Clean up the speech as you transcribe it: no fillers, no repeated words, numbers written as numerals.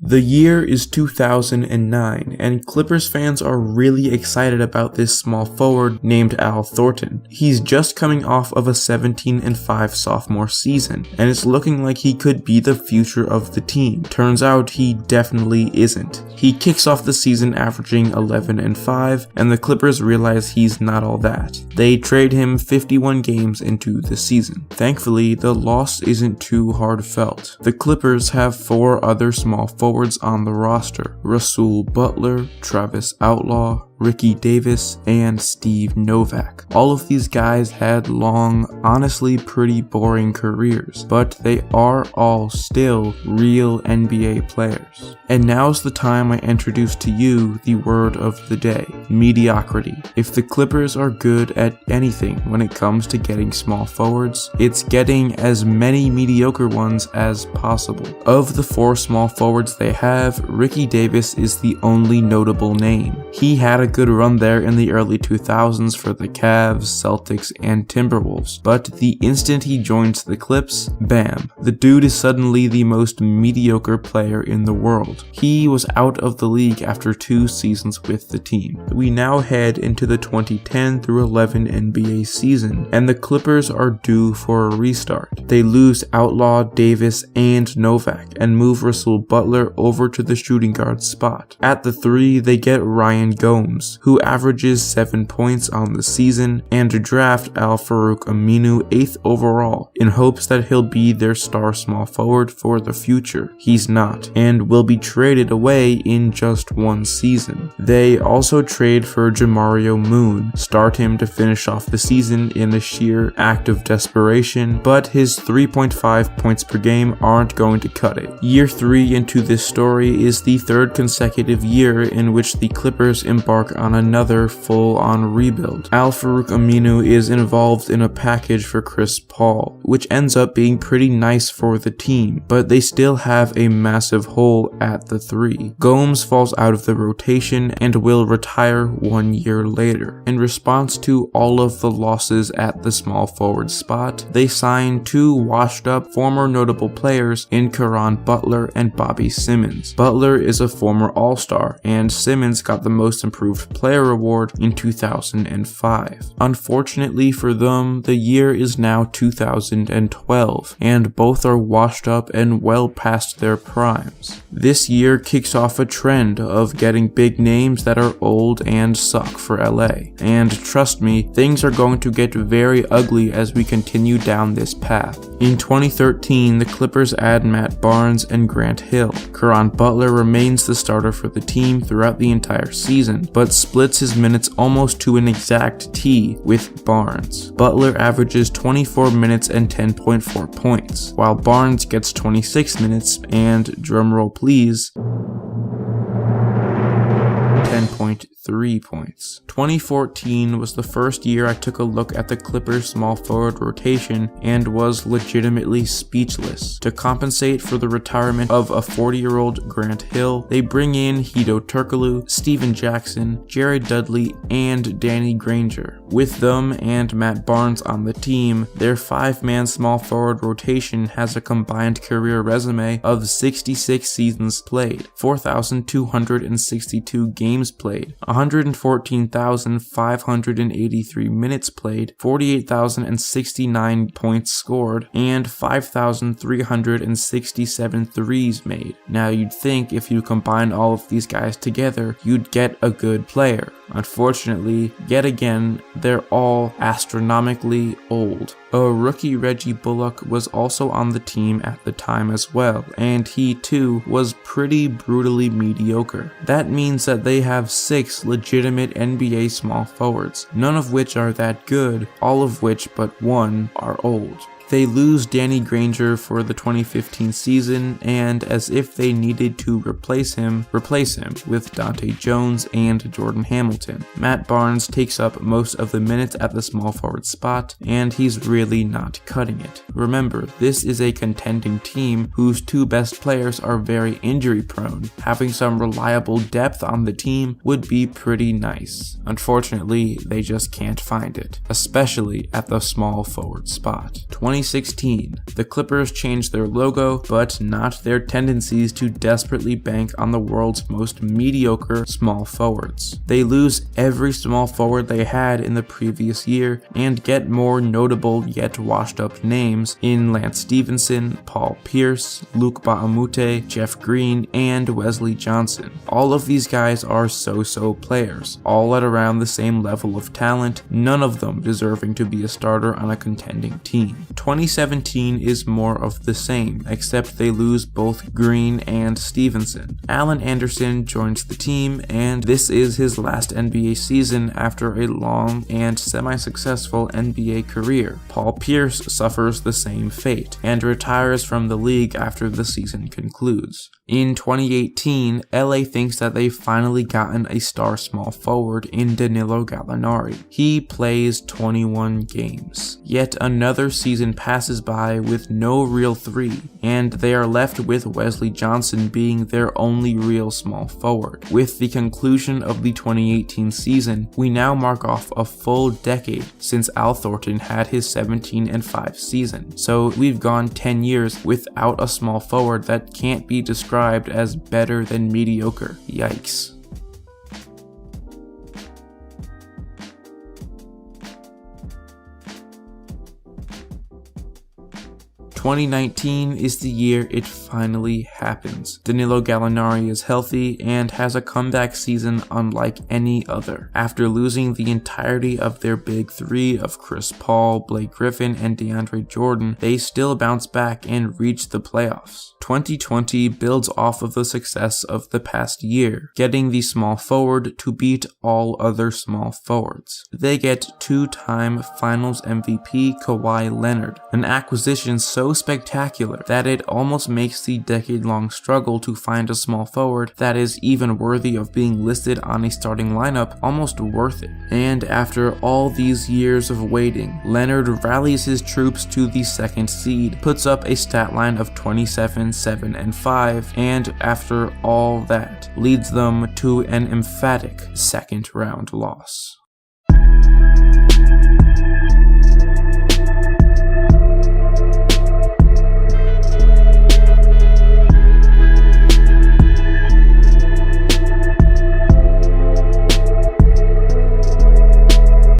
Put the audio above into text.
The year is 2009, and Clippers fans are really excited about this small forward named Al Thornton. He's just coming off of a 17-5 sophomore season, and it's looking like he could be the future of the team. Turns out he definitely isn't. He kicks off the season averaging 11-5, and the Clippers realize he's not all that. They trade him 51 games into the season. Thankfully, the loss isn't too hard felt. The Clippers have 4 other small forwards on the roster: Rasul Butler, Travis Outlaw, Ricky Davis, and Steve Novak. All of these guys had long, honestly pretty boring careers, but they are all still real NBA players. And now's the time I introduce to you the word of the day: mediocrity. If the Clippers are good at anything when it comes to getting small forwards, it's getting as many mediocre ones as possible. Of the 4 small forwards they have, Ricky Davis is the only notable name. He had a good run there in the early 2000s for the Cavs, Celtics, and Timberwolves, but the instant he joins the Clips, bam, the dude is suddenly the most mediocre player in the world. He was out of the league after 2 seasons with the team. We now head into the 2010 through 11 NBA season, and the Clippers are due for a restart. They lose Outlaw, Davis, and Novak, and move Rasul Butler over to the shooting guard spot. At the 3, they get Ryan Gomes, who averages 7 points on the season, and draft Al-Farouq Aminu 8th overall in hopes that he'll be their star small forward for the future. He's not, and will be traded away in just 1 season. They also trade for Jamario Moon, start him to finish off the season in a sheer act of desperation, but his 3.5 points per game aren't going to cut it. Year 3 into this story is the 3rd consecutive year in which the Clippers embark on another full-on rebuild. Al-Farouq Aminu is involved in a package for Chris Paul, which ends up being pretty nice for the team, but they still have a massive hole at the 3. Gomes falls out of the rotation and will retire 1 year later. In response to all of the losses at the small forward spot, they sign 2 washed-up former notable players in Caron Butler and Bobby Simmons. Butler is a former All-Star, and Simmons got the Most Improved Player award in 2005. Unfortunately for them, the year is now 2012, and both are washed up and well past their primes. This year kicks off a trend of getting big names that are old and suck for LA, and trust me, things are going to get very ugly as we continue down this path. In 2013, the Clippers add Matt Barnes and Grant Hill. Caron Butler remains the starter for the team throughout the entire season, but splits his minutes almost to an exact T with Barnes. Butler averages 24 minutes and 10.4 points, while Barnes gets 26 minutes and, drumroll please, 10.3 points. 2014 was the first year I took a look at the Clippers small forward rotation and was legitimately speechless. To compensate for the retirement of a 40-year-old Grant Hill, they bring in Hedo Turkoglu, Steven Jackson, Jared Dudley, and Danny Granger. With them and Matt Barnes on the team, their 5-man small forward rotation has a combined career resume of 66 seasons played, 4,262 games played, 114,583 minutes played, 48,069 points scored, and 5,367 threes made. Now you'd think if you combine all of these guys together, you'd get a good player. Unfortunately, yet again, they're all astronomically old. A rookie Reggie Bullock was also on the team at the time as well, and he too was pretty brutally mediocre. That means that they have 6 legitimate NBA small forwards, none of which are that good, all of which but one are old. They lose Danny Granger for the 2015 season, and as if they needed to replace him with Dante Jones and Jordan Hamilton. Matt Barnes takes up most of the minutes at the small forward spot, and he's really not cutting it. Remember, this is a contending team whose 2 best players are very injury prone. Having some reliable depth on the team would be pretty nice. Unfortunately, they just can't find it, especially at the small forward spot. 2016, the Clippers changed their logo, but not their tendencies to desperately bank on the world's most mediocre small forwards. They lose every small forward they had in the previous year and get more notable yet washed up names in Lance Stephenson, Paul Pierce, Luc Mbah a Moute, Jeff Green, and Wesley Johnson. All of these guys are so-so players, all at around the same level of talent, none of them deserving to be a starter on a contending team. 2017 is more of the same, except they lose both Green and Stevenson. Alan Anderson joins the team, and this is his last NBA season after a long and semi-successful NBA career. Paul Pierce suffers the same fate, and retires from the league after the season concludes. In 2018, LA thinks that they've finally gotten a star small forward in Danilo Gallinari. He plays 21 games. Yet another season passes by with no real three, and they are left with Wesley Johnson being their only real small forward. With the conclusion of the 2018 season, we now mark off a full decade since Al Thornton had his 17-5 season. So we've gone 10 years without a small forward that can't be described as better than mediocre. Yikes. 2019 is the year it finally happens. Danilo Gallinari is healthy and has a comeback season unlike any other. After losing the entirety of their big three of Chris Paul, Blake Griffin, and DeAndre Jordan, they still bounce back and reach the playoffs. 2020 builds off of the success of the past year, getting the small forward to beat all other small forwards. They get two-time Finals MVP Kawhi Leonard, an acquisition so spectacular that it almost makes the decade-long struggle to find a small forward that is even worthy of being listed on a starting lineup almost worth it. And after all these years of waiting, Leonard rallies his troops to the second seed, puts up a stat line of 27, 7, and 5, and after all that, leads them to an emphatic second-round loss.